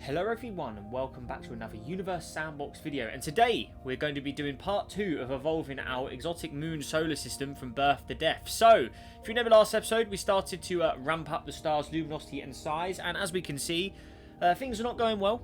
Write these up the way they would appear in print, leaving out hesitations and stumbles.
Hello everyone and welcome back to another Universe Sandbox video, and today we're going to be doing part 2 of evolving our exotic moon solar system from birth to death. So, if you remember last episode, we started to ramp up the star's luminosity and size, and as we can see, things are not going well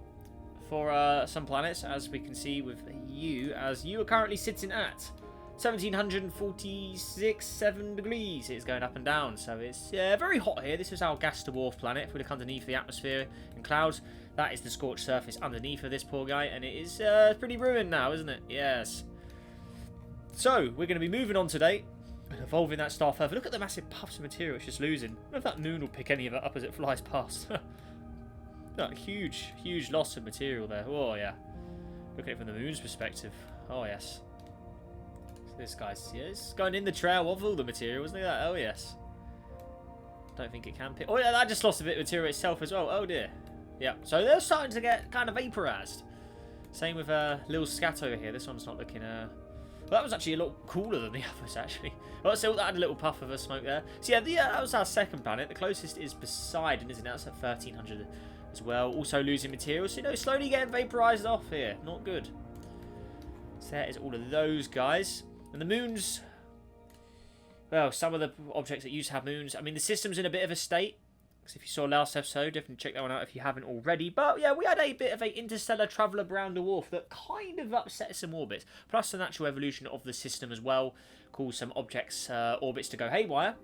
for some planets, as we can see with you, as you are currently sitting at 1746.7 degrees. It's going up and down, so it's very hot here. This is our gas dwarf planet. If we look underneath the atmosphere and clouds, that is the scorched surface underneath of this poor guy, and it is pretty ruined now, isn't it? Yes. So we're going to be moving on today and evolving that star further. Look at the massive puffs of material it's just losing. I don't know if that moon will pick any of it up as it flies past. That huge loss of material there. Oh yeah. Look at it from the moon's perspective. Oh yes. This guy's going in the trail of all the material, isn't it? Oh yes. Don't think it can pick. Oh yeah, that just lost a bit of material itself as well. Oh dear. Yeah. So they're starting to get kind of vaporized. Same with little scat over here. This one's not looking. Well, that was actually a lot cooler than the others actually. Well, so that had a little puff of a smoke there. So yeah, that was our second planet. The closest is Poseidon, isn't it? That's at 1300 as well. Also losing material. So slowly getting vaporized off here. Not good. So that is all of those guys. And the moons, well, some of the objects that used to have moons, I mean, the system's in a bit of a state. Because if you saw last episode, definitely check that one out if you haven't already. But yeah, we had a bit of a interstellar traveller brown dwarf that kind of upset some orbits. Plus the natural evolution of the system as well caused some objects' orbits to go haywire.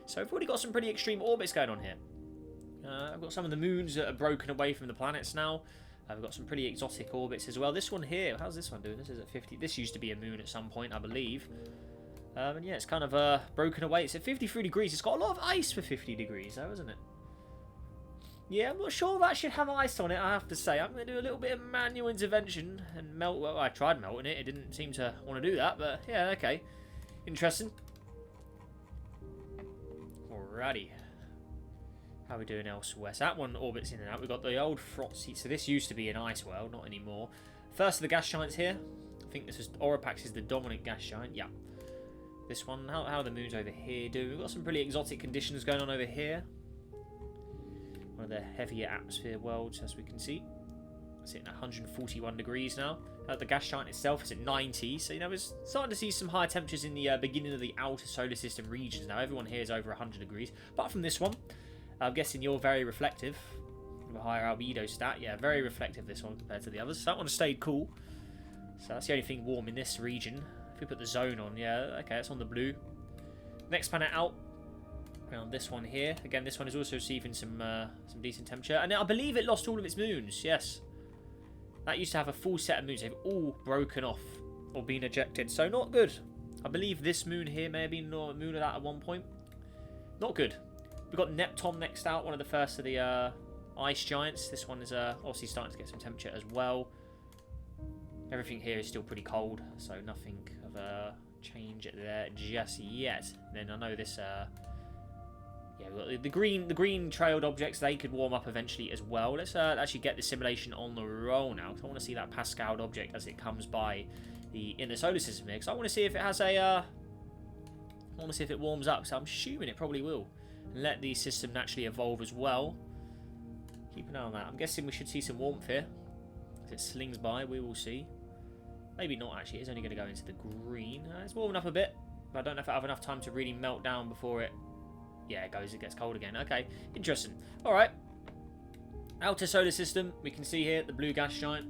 So we've already got some pretty extreme orbits going on here. I've got some of the moons that are broken away from the planets now. We've got some pretty exotic orbits as well. This one here, how's this one doing? This is at 50. This used to be a moon at some point, I believe. And yeah, it's kind of broken away. It's at 53 degrees. It's got a lot of ice for 50 degrees, though, isn't it? Yeah, I'm not sure that should have ice on it, I have to say. I'm going to do a little bit of manual intervention and melt. Well, I tried melting it. It didn't seem to want to do that, but yeah, okay. Interesting. Alrighty. How are we doing elsewhere? So that one orbits in and out. We've got the old Frotzy. So this used to be an ice world, not anymore. First of the gas giants here. I think this is Oripax is the dominant gas giant. Yeah. This one. How are the moons over here doing? We've got some pretty exotic conditions going on over here. One of the heavier atmosphere worlds, as we can see. It's hitting 141 degrees now. The gas giant itself is at 90. So, we're starting to see some higher temperatures in the beginning of the outer solar system regions now. Everyone here is over 100 degrees. Apart from this one. I'm guessing you're very reflective. A higher albedo stat. Yeah, very reflective this one compared to the others. So that one stayed cool. So that's the only thing warm in this region. If we put the zone on, yeah, okay, it's on the blue. Next planet out. Around this one here. Again, this one is also receiving some decent temperature. And I believe it lost all of its moons, yes. That used to have a full set of moons. They've all broken off or been ejected. So not good. I believe this moon here may have been a moon of that at one point. Not good. We've got Neptune next out, one of the first of the ice giants. This one is obviously starting to get some temperature as well. Everything here is still pretty cold, so nothing of a change there just yet. And then I know this, yeah, we've got the green trailed objects. They could warm up eventually as well. Let's actually get the simulation on the roll now, because I want to see that Pascaled object as it comes by the inner solar system here. Because I want to see if it has a, I want to see if it warms up. So I'm assuming it probably will. Let the system naturally evolve as well. Keep an eye on that. I'm guessing we should see some warmth here. As it slings by, we will see. Maybe not actually. It's only going to go into the green. It's warming up a bit. But I don't know if I have enough time to really melt down before it... Yeah, it gets cold again. Okay, interesting. Alright. Outer solar system. We can see here the blue gas giant.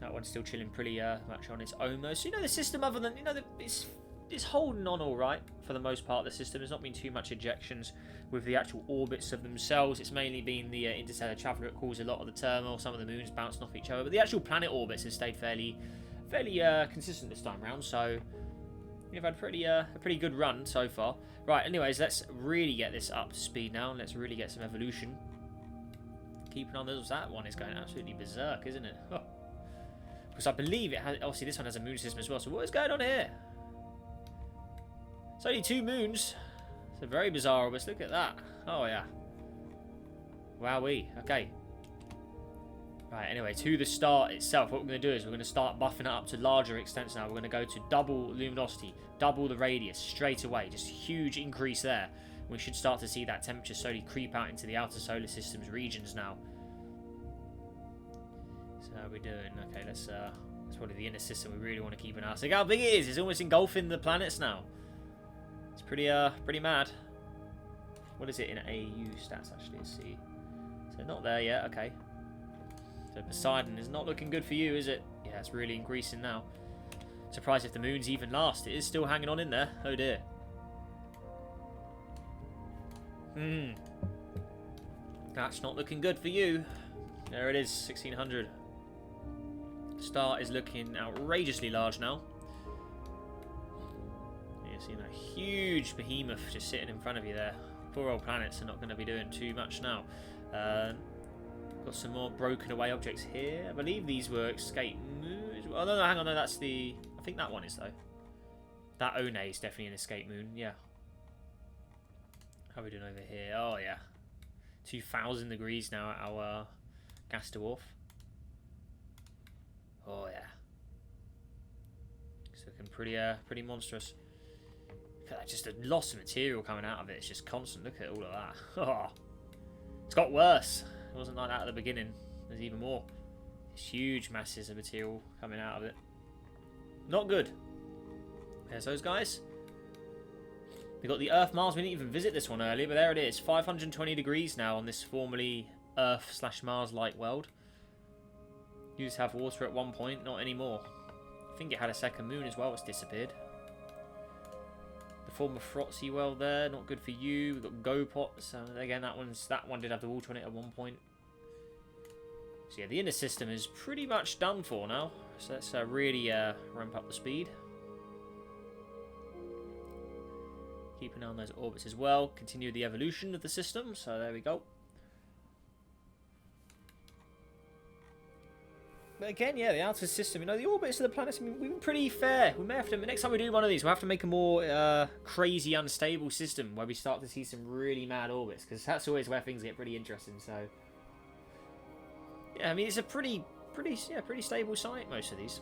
That one's still chilling pretty much on its own though. So, the system other than... It's holding on alright for the most part. The system has not been too much ejections with the actual orbits of themselves. It's mainly been the interstellar traveller that caused a lot of the turmoil. Some of the moons bouncing off each other, but the actual planet orbits have stayed fairly consistent this time around. So we've had a pretty good run so far. Right, anyways, let's really get this up to speed now. Let's really get some evolution. Keeping on those, that one is going absolutely berserk, isn't it? Because I believe it has. Obviously, this one has a moon system as well. So what is going on here? It's only 2 moons. It's a very bizarre orbit. Look at that. Oh, yeah. Wowee. Okay. Right, anyway, to the star itself, what we're going to do is we're going to start buffing it up to larger extents now. We're going to go to double luminosity, double the radius straight away. Just a huge increase there. We should start to see that temperature slowly creep out into the outer solar system's regions now. So how are we doing? Okay, that's probably the inner system we really want to keep an eye on. So look how big it is. It's almost engulfing the planets now. It's pretty mad. What is it in AU stats actually? Let's see. So not there yet. Okay. So Poseidon is not looking good for you, is it? Yeah, it's really increasing now. Surprised if the moon's even last. It is still hanging on in there. Oh dear. That's not looking good for you. There it is, 1600. Star is looking outrageously large now. You're seeing a huge behemoth just sitting in front of you there. Poor old planets are not going to be doing too much now. Got some more broken away objects here. I believe these were escape moons. Oh, no, hang on. No, that's the... I think that one is, though. That One is definitely an escape moon. Yeah. How are we doing over here? Oh, yeah. 2,000 degrees now at our gas dwarf. Oh, yeah. It's looking pretty monstrous. Look at that. Just a loss of material coming out of it. It's just constant. Look at all of that. Oh. It's got worse. It wasn't like that at the beginning. There's even more. There's huge masses of material coming out of it. Not good. There's those guys. We've got the Earth Mars. We didn't even visit this one earlier, but there it is. 520 degrees now on this formerly Earth/Mars-like world. Used to have water at one point, not anymore. I think it had a second moon as well. It's disappeared. The former Frotzy world there, not good for you. We've got GoPot. So again, that one did have the water on it at one point. So yeah, the inner system is pretty much done for now. So let's really ramp up the speed. Keep an eye on those orbits as well. Continue the evolution of the system. So there we go. But again, yeah, the outer system, you know, the orbits of the planets, I mean, we've been pretty fair. We may have to, next time we do one of these, we'll have to make a more crazy, unstable system where we start to see some really mad orbits, because that's always where things get pretty interesting. So, yeah, I mean, it's a pretty stable site, most of these.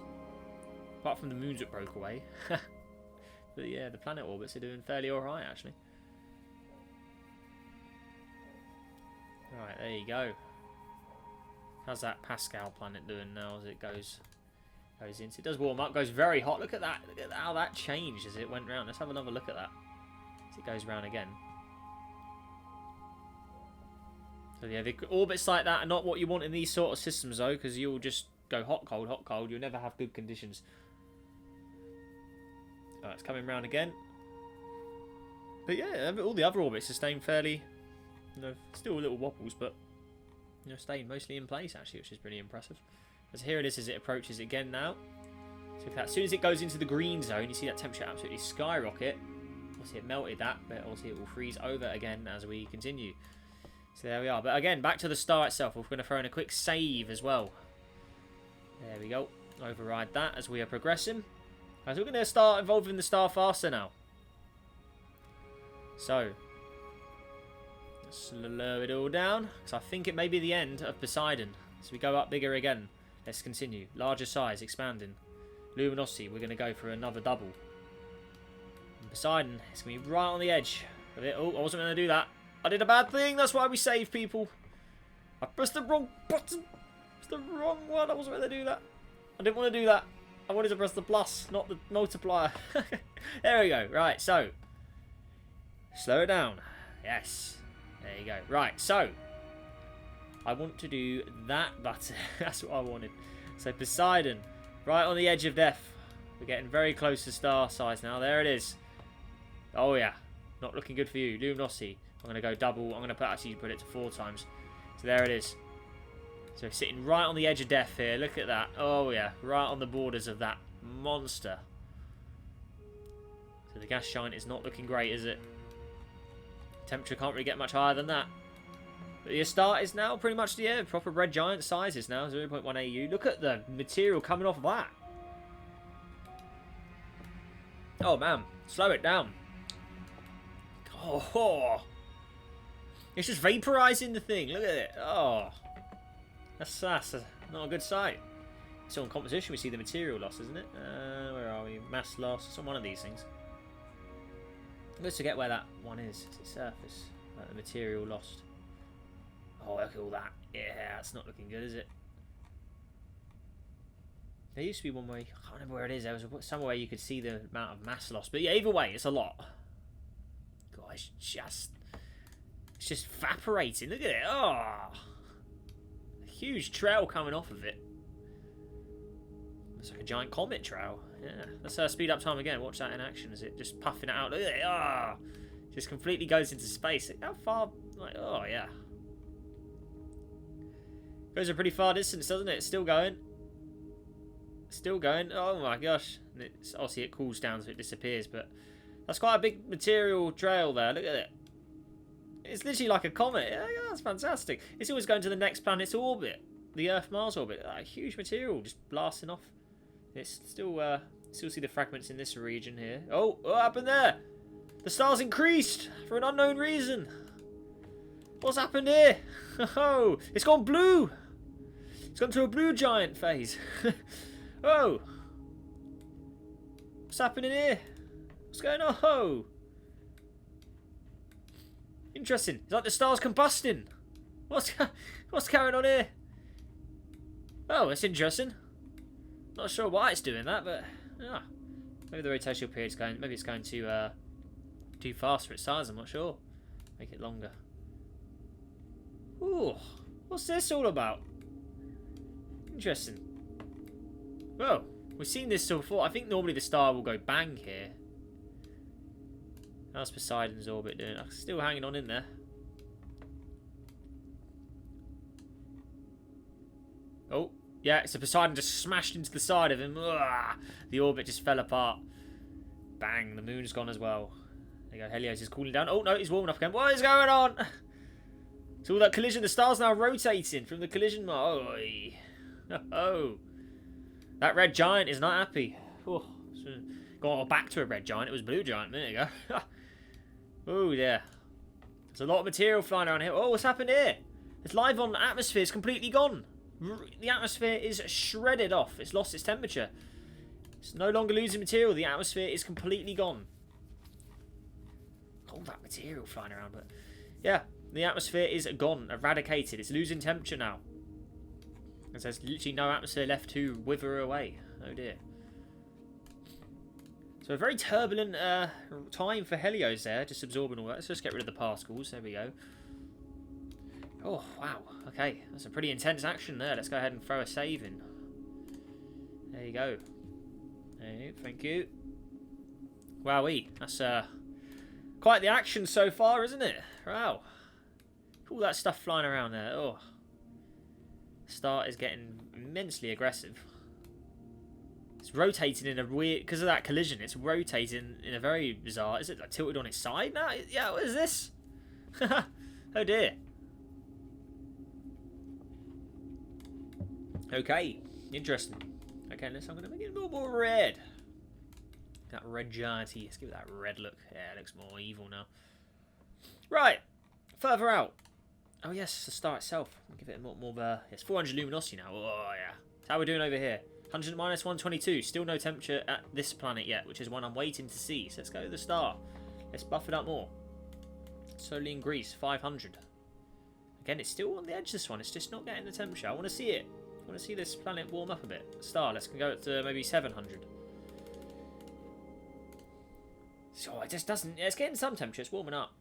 Apart from the moons that broke away. But yeah, the planet orbits are doing fairly alright, actually. Right, there you go. How's that Pascal planet doing now as it goes into? It does warm up, goes very hot. Look at that. Look at how that changed as it went round. Let's have another look at that as it goes round again. So yeah, the orbits like that are not what you want in these sort of systems though, because you'll just go hot, cold, hot, cold. You'll never have good conditions. Alright, it's coming round again. But yeah, all the other orbits are staying fairly, you know, still little wobbles, but you know, staying mostly in place actually, which is pretty impressive. As here it is as it approaches again now. So if that, as soon as it goes into the green zone, you see that temperature absolutely skyrocket. Obviously it melted that, but obviously it will freeze over again as we continue. So there we are. But again, back to the star itself. We're going to throw in a quick save as well. There we go. Override that as we are progressing. So we're going to start evolving the star faster now. So slow it all down, because I think it may be the end of Poseidon. So we go up bigger again. Let's continue. Larger size, expanding. Luminosity, we're going to go for another double. And Poseidon, it's going to be right on the edge of it. Oh, I wasn't going to do that. I did a bad thing. That's why we save people. I pressed the wrong button. It's the wrong one. I wasn't going to do that. I didn't want to do that. I wanted to press the plus, not the multiplier. There we go. Right, so slow it down. Yes. There you go. Right, so I want to do that button. That's what I wanted. So Poseidon, right on the edge of death. We're getting very close to star size now. There it is. Oh yeah, not looking good for you. Luminosity. I'm going to go double. I'm going to actually put it to 4 times. So there it is. So sitting right on the edge of death here. Look at that. Oh yeah, right on the borders of that monster. So the gas giant is not looking great, is it? Temperature can't really get much higher than that. But the start is now pretty much the proper red giant sizes now, 0.1 AU. Look at the material coming off of that. Oh man, slow it down. Oh, it's just vaporizing the thing. Look at it. Oh, that's not a good sight. So in composition we see the material loss, isn't it? Where are we? Mass loss. It's on one of these things. Let's forget where that one is. It's its surface. The material lost. Oh, look at all that. Yeah, that's not looking good, is it? There used to be one way. I can't remember where it is. There was somewhere where you could see the amount of mass loss. But yeah, either way, it's a lot. God, it's just evaporating. Look at it. Oh, a huge trail coming off of it. It's like a giant comet trail. Yeah, let's speed up time again. Watch that in action as it just puffing it out. Look at it. Ah, just completely goes into space. How far? Like, oh yeah, goes a pretty far distance, doesn't it? It's still going. Still going. Oh my gosh. And obviously it cools down so it disappears, but that's quite a big material trail there. Look at it. It's literally like a comet. Yeah, that's fantastic. It's always going to the next planet's orbit. The Earth-Mars orbit. Huge material just blasting off. It's still see the fragments in this region here. Oh, what happened there? The star's increased for an unknown reason. What's happened here? Oh, it's gone blue. It's gone to a blue giant phase. Oh, what's happening here? What's going on? Oh, interesting. It's like the star's combusting. What's going on here? Oh, it's interesting. Not sure why it's doing that, but yeah, maybe the rotational period's going. Maybe it's going too fast for its size. I'm not sure. Make it longer. Ooh, what's this all about? Interesting. Well, we've seen this before. I think normally the star will go bang here. How's Poseidon's orbit doing? Still hanging on in there. Oh, yeah, so Poseidon just smashed into the side of him. Ugh, the orbit just fell apart. Bang, the moon's gone as well. There you go, Helios is cooling down. Oh, no, he's warming up again. What is going on? So all that collision, the star's now rotating from the collision mark. Oh, that red giant is not happy. Oh, gone back to a red giant. It was blue giant a minute ago. Oh, yeah. There's a lot of material flying around here. Oh, what's happened here? It's live on atmosphere. It's completely gone. The atmosphere is shredded off. It's lost its temperature. It's no longer losing material. The atmosphere is completely gone. All that material flying around, but yeah, the atmosphere is gone, eradicated. It's losing temperature now. And there's literally no atmosphere left to wither away. Oh dear. So a very turbulent time for Helios there, just absorbing all that. Let's just get rid of the particles. There we go. Oh, wow. Okay, that's a pretty intense action there. Let's go ahead and throw a save in. There you go. Hey, thank you. Wowee. That's quite the action so far, isn't it? Wow. All that stuff flying around there. Oh. Star is getting immensely aggressive. It's rotating in a weird... Because of that collision, it's rotating in a very bizarre... Is it like tilted on its side now? Yeah, what is this? Oh dear. Okay, interesting. Okay, I'm going to make it a little more red. That red gianty. Let's give it that red look. Yeah, it looks more evil now. Right, further out. Oh yes, the star itself. I'll give it a lot more. It's 400 luminosity now. Oh yeah. That's how we're doing over here. 100 minus 122. Still no temperature at this planet yet, which is one I'm waiting to see. So let's go to the star. Let's buff it up more. Solely in Greece, 500. Again, it's still on the edge. This one. It's just not getting the temperature. I want to see it. I want to see this planet warm up a bit. Star, let's go up to maybe 700. So it just doesn't... It's getting some temperature. It's warming up.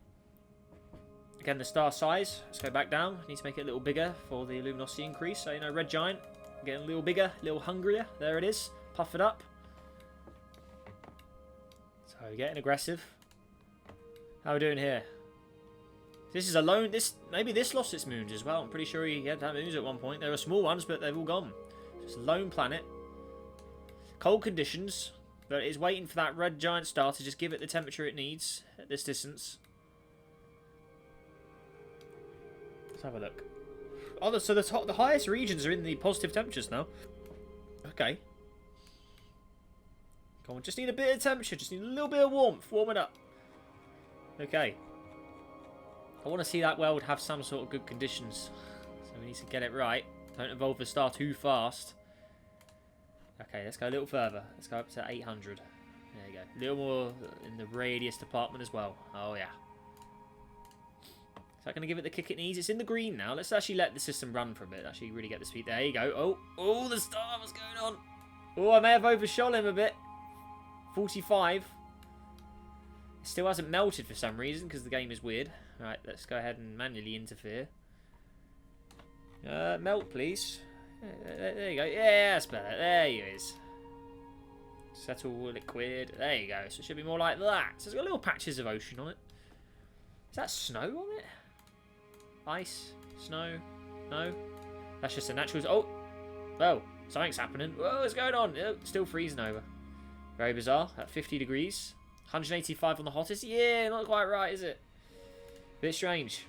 Again, the star size. Let's go back down. Need to make it a little bigger for the luminosity increase. So, you know, red giant. Getting a little bigger, a little hungrier. There it is. Puff it up. So, getting aggressive. How are we doing here? This is a lone... Maybe this lost its moons as well. I'm pretty sure he had moons at one point. There were small ones, but they've all gone. It's a lone planet. Cold conditions. But it's waiting for that red giant star to just give it the temperature it needs at this distance. Let's have a look. Oh, so the highest regions are in the positive temperatures now. Okay. Come on, just need a bit of temperature. Just need a little bit of warmth. Warm it up. Okay. I want to see that world have some sort of good conditions. So we need to get it right. Don't evolve the star too fast. Okay, let's go a little further. Let's go up to 800. There you go. A little more in the radius department as well. Oh, yeah. Is that going to give it the kick it needs? It's in the green now. Let's actually let the system run for a bit. Actually really get the speed. There you go. Oh, the star. What's going on? Oh, I may have overshot him a bit. 45. It still hasn't melted for some reason because the game is weird. Right, let's go ahead and manually interfere. Melt, please. There you go. Yeah, that's better. There he is. Settle liquid. There you go. So it should be more like that. So it's got little patches of ocean on it. Is that snow on it? Ice? Snow? No? That's just a natural... Oh! Well, something's happening. Whoa, what's going on? Oh, still freezing over. Very bizarre. At 50 degrees. 185 on the hottest. Yeah, not quite right, is it? Bit strange.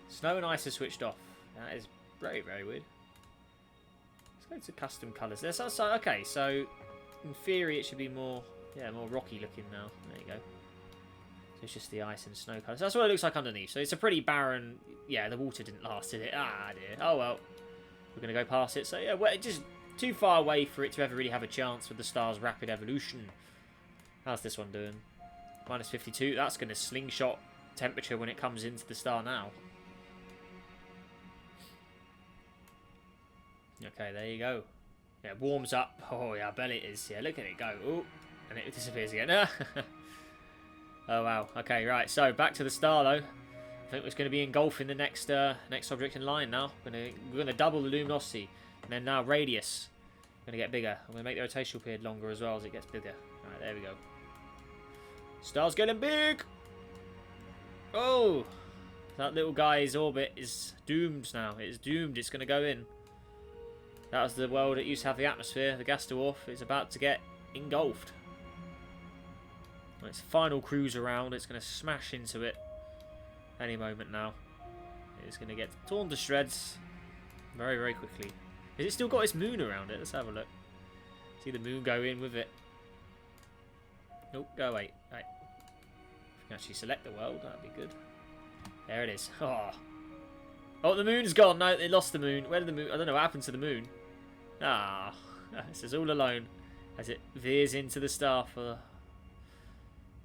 Snow and ice are switched off. That is very, very weird. Let's go to custom colours. Okay, so in theory it should be more, more rocky looking now. There you go. So it's just the ice and snow colours. That's what it looks like underneath. So it's a pretty barren. Yeah, the water didn't last, did it? Ah, dear. Oh well. We're gonna go past it. So yeah, well, just too far away for it to ever really have a chance with the star's rapid evolution. How's this one doing? Minus 52. That's gonna slingshot temperature when it comes into the star now. Okay, there you go. Yeah, it warms up. Oh, yeah, I bet it is. Yeah, look at it go. Oh, and it disappears again. Oh, wow. Okay, right. So, back to the star, though. I think it's going to be engulfing the next next object in line now. We're going to double the luminosity. And then now radius. Going to get bigger. I'm going to make the rotational period longer as well as it gets bigger. Right, there we go. Star's getting big! Oh! That little guy's orbit is doomed now. It's doomed. It's going to go in. That was the world that used to have the atmosphere. The gas dwarf is about to get engulfed. On its final cruise around, it's going to smash into it any moment now. It's going to get torn to shreds very, very quickly. Has it still got its moon around it? Let's have a look. See the moon go in with it. Nope, go away. Right. If we can actually select the world, that'd be good. There it is. Oh, the moon's gone. No, they lost the moon. Where did the moon... I don't know what happened to the moon. Ah, this is all alone as it veers into the star for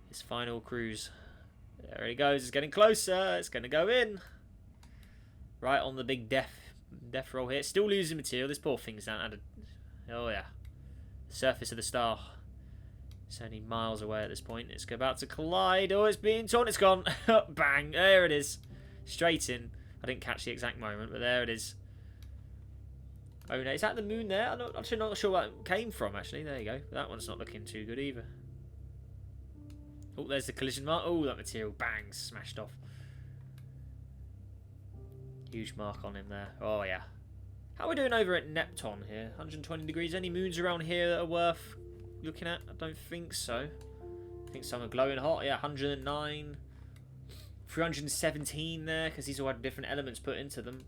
its final cruise. There it goes. It's getting closer. It's going to go in. Right on the big death roll here. Still losing material. This poor thing's down at oh, yeah. The surface of the star. It's only miles away at this point. It's about to collide. Oh, it's being torn. It's gone. Bang. There it is. Straight in. I didn't catch the exact moment, but there it is. Oh no, is that the moon there? I'm actually not sure where it came from, actually. There you go. That one's not looking too good either. Oh, there's the collision mark. Oh, that material. Bang. Smashed off. Huge mark on him there. Oh, yeah. How are we doing over at Neptune here? 120 degrees. Any moons around here that are worth looking at? I don't think so. I think some are glowing hot. Yeah, 109. 317 there, because these all had different elements put into them.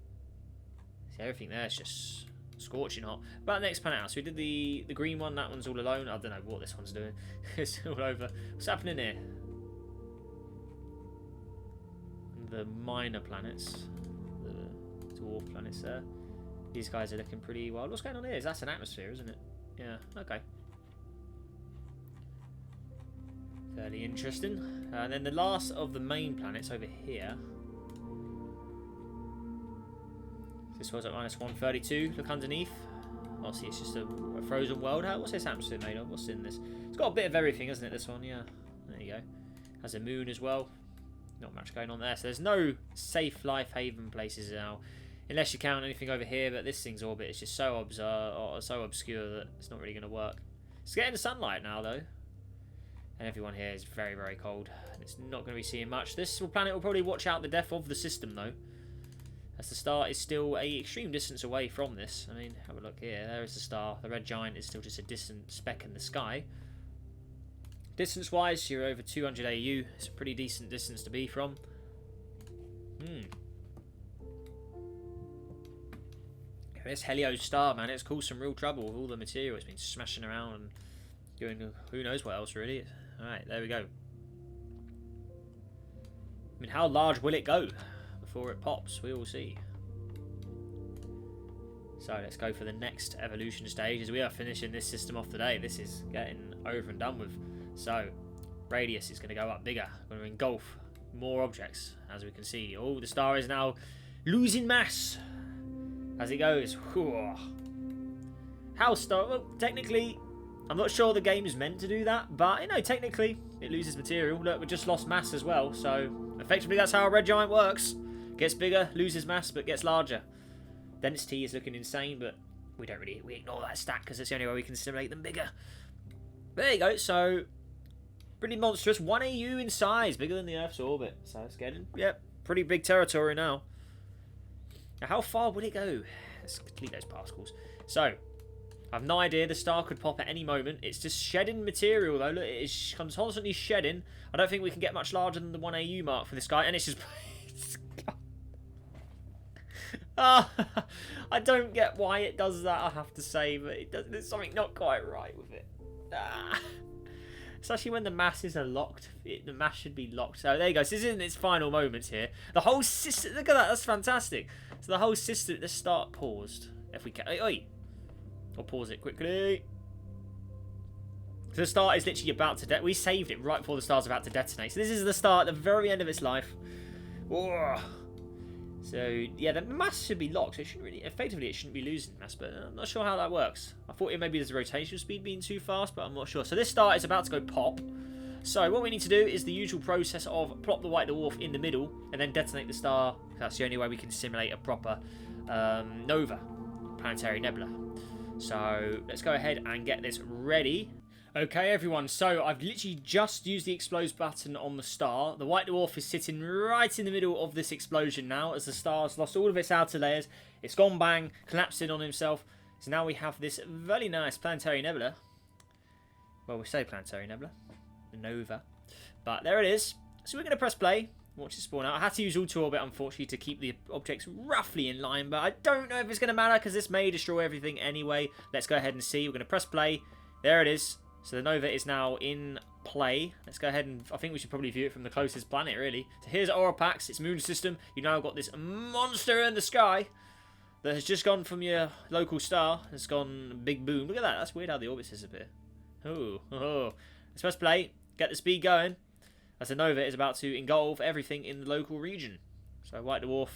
See, everything there is just scorching hot. About the next planet out. So we did the green one. That one's all alone. I don't know what this one's doing. It's all over. What's happening here? The minor planets. The dwarf planets there. These guys are looking pretty wild. What's going on here? That's an atmosphere, isn't it? Yeah, okay. Fairly interesting. And then the last of the main planets over here. This was at minus 132. Look underneath. Obviously, it's just a frozen world. What's this atmosphere made of? What's in this? It's got a bit of everything, hasn't it, this one? Yeah. There you go. Has a moon as well. Not much going on there. So there's no safe life haven places now. Unless you count anything over here. But this thing's orbit is just so obscure that it's not really going to work. It's getting the sunlight now, though. And everyone here is very, very cold. It's not going to be seeing much. This planet will probably watch out the death of the system, though. As the star is still an extreme distance away from this. I mean, have a look here. There is the star. The red giant is still just a distant speck in the sky. Distance-wise, you're over 200 AU. It's a pretty decent distance to be from. This Helios star, man, it's caused some real trouble with all the material. It's been smashing around and doing who knows what else, really. Alright, there we go. I mean, how large will it go before it pops? We will see. So let's go for the next evolution stage as we are finishing this system off today. This is getting over and done with. So, radius is going to go up bigger. We're going to engulf more objects, as we can see. Oh, the star is now losing mass as it goes. How How star? Well, technically, I'm not sure the game is meant to do that, but, you know, technically, it loses material. Look, we just lost mass as well, so effectively that's how a red giant works. Gets bigger, loses mass, but gets larger. Density is looking insane, but we ignore that stat because it's the only way we can simulate them bigger. There you go, so pretty monstrous. 1 AU in size, bigger than the Earth's orbit. So it's getting, yeah, pretty big territory now. Now, how far would it go? Let's delete those particles. So, I've no idea. The star could pop at any moment. It's just shedding material, though. Look, it is constantly shedding. I don't think we can get much larger than the 1 AU mark for this guy. And it's just... I don't get why it does that, I have to say. But it does, there's something not quite right with it. Especially when the masses are locked. The mass should be locked. So there you go. So this is in its final moments here. The whole system... Look at that. That's fantastic. So the whole system... Let's start paused. If we can... Oi. I'll pause it quickly. So the star is literally about to... We saved it right before the star's about to detonate. So this is the star at the very end of its life. Whoa. So, yeah, the mass should be locked. So it shouldn't really... Effectively, it shouldn't be losing mass, but I'm not sure how that works. I thought maybe there's a rotation speed being too fast, but I'm not sure. So this star is about to go pop. So what we need to do is the usual process of plop the white dwarf in the middle and then detonate the star. That's the only way we can simulate a proper nova, planetary nebula. So let's go ahead and get this ready. Okay, everyone, so I've literally just used the explode button on the star. The white dwarf is sitting right in the middle of this explosion now as the star's lost all of its outer layers. It's gone bang, collapsed in on himself. So now we have this very nice planetary nebula. Well, we say planetary nebula. Nova. But there it is. So we're going to press play. Watch it spawn out. I had to use auto-orbit, unfortunately, to keep the objects roughly in line. But I don't know if it's going to matter because this may destroy everything anyway. Let's go ahead and see. We're going to press play. There it is. So the Nova is now in play. Let's go ahead and... I think we should probably view it from the closest planet, really. So here's Orapax, its moon system. You've now got this monster in the sky that has just gone from your local star. It's gone big boom. Look at that. That's weird how the orbits disappear. Oh. Let's press play. Get the speed going. As the Nova is about to engulf everything in the local region. So White Dwarf,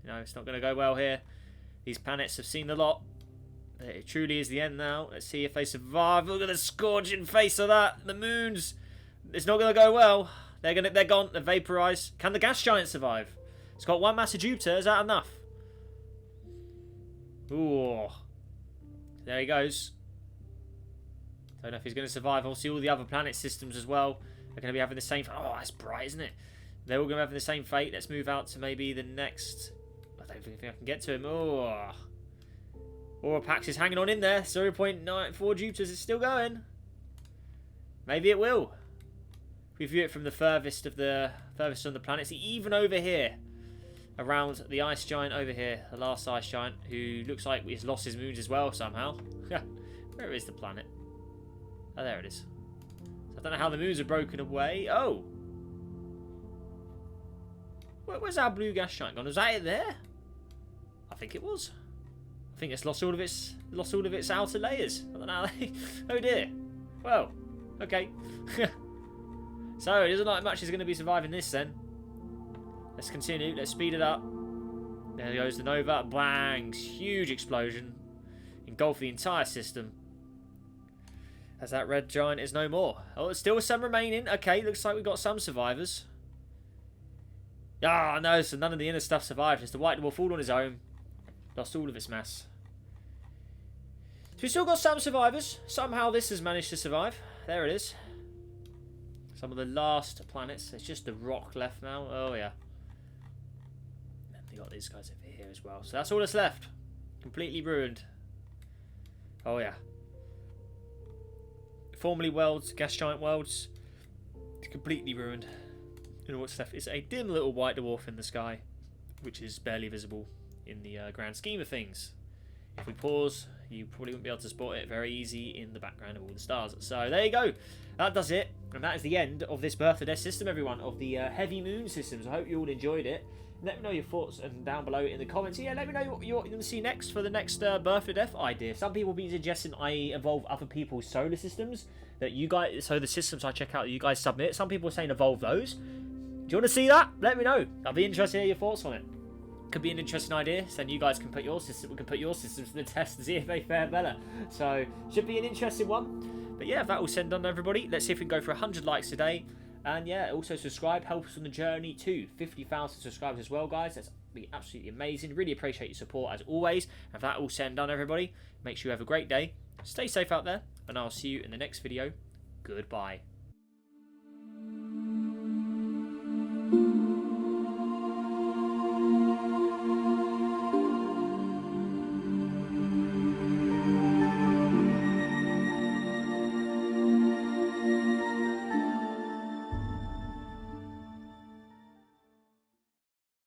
you know, it's not going to go well here. These planets have seen the lot. It truly is the end now. Let's see if they survive. Look at the scorching face of that. The moons. It's not going to go well. They're gone. They're vaporized. Can the gas giant survive? It's got one mass of Jupiter. Is that enough? Ooh. There he goes. Don't know if he's going to survive. Obviously, all the other planet systems as well are going to be having the same... Oh, that's bright, isn't it? They're all going to be having the same fate. Let's move out to maybe the next... I don't think I can get to him. Oh. Orapax is hanging on in there. 0.94 Jupiters is still going. Maybe it will. If we view it from the furthest on the planets, even over here, around the ice giant over here, the last ice giant, who looks like he's lost his moons as well somehow. Where is the planet? Oh, there it is. So I don't know how the moons are broken away. Oh! Where's our blue gas giant gone? Was that it there? I think it was. I think it's lost all of its outer layers. I don't know. Oh dear. Well, okay. So it doesn't look like much is going to be surviving this then. Let's continue. Let's speed it up. There goes the Nova. Bangs. Huge explosion. Engulf the entire system. As that red giant is no more. Oh, there's still some remaining. Okay, looks like we've got some survivors. Ah, no, so none of the inner stuff survived. It's the white dwarf all on his own. Lost all of its mass. So we've still got some survivors. Somehow this has managed to survive. There it is. Some of the last planets. It's just the rock left now. Oh, yeah. And we got these guys over here as well. So that's all that's left. Completely ruined. Oh, yeah. Formerly worlds, gas giant worlds. It's completely ruined. And what's left is a dim little white dwarf in the sky, which is barely visible in the grand scheme of things. If we pause, you probably wouldn't be able to spot it. Very easy in the background of all the stars. So there you go. That does it. And that is the end of this Birth of Death system, everyone, of the heavy moon systems. I hope you all enjoyed it. Let me know your thoughts and down below in the comments. Yeah, let me know what you're going to see next for the next Birth of Death idea. Some people have been suggesting I evolve other people's solar systems that you guys, so the systems I check out that you guys submit. Some people are saying evolve those. Do you want to see that? Let me know. I'll be interested to hear your thoughts on it. Could be an interesting idea. So you guys can put your system, we can put your systems to the test and see if they fare better. So should be an interesting one. But yeah, that will send on everybody. Let's see if we can go for 100 likes today. And yeah, also subscribe, help us on the journey to 50,000 subscribers as well, guys. That's be absolutely amazing. Really appreciate your support as always. And that all said and done, everybody, make sure you have a great day. Stay safe out there, and I'll see you in the next video. Goodbye.